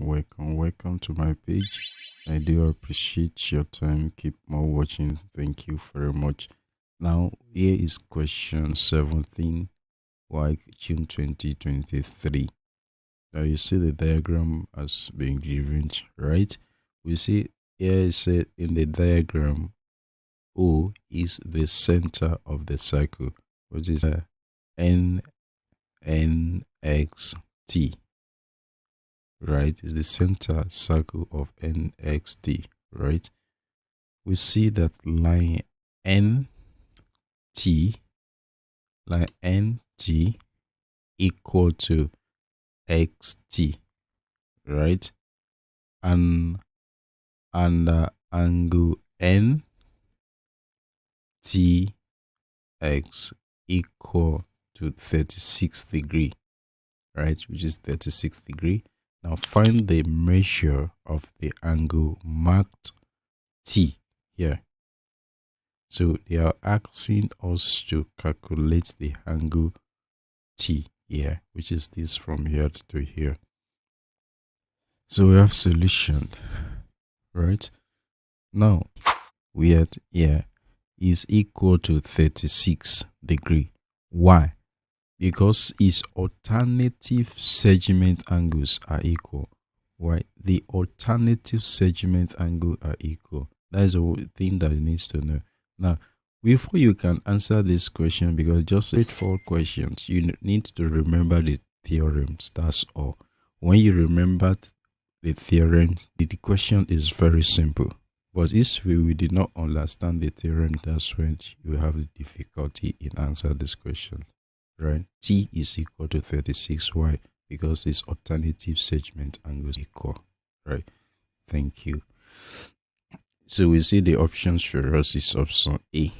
welcome to my page. I do appreciate your time. Keep on watching. Thank you very much. Now, here is question 17, June 2023. Now, you see the diagram has been given, right? We see here it said in the diagram, O is the center of the circle, which is NXT. Right, is the center circle of NXT, right? We see that line NT equal to XT, right? And angle NTX equal to 36 degree, right? Which is 36 degree. Now find the measure of the angle marked T here. So they are asking us to calculate the angle T here, which is this from here to here. So we have solution, right? Now we had here is equal to 36 degree. Why? Because its alternative segment angles are equal. Why? The alternative segment angle are equal. That is the thing that you need to know. Now, before you can answer this question, because just straightforward questions, you need to remember the theorems. That's all. When you remember the theorems, the question is very simple. But if we did not understand the theorem, that's when you have the difficulty in answering this question. Right? T is equal to 36. Why? Because its alternative segment angle is equal. Right? Thank you. So we see the options for us is option A.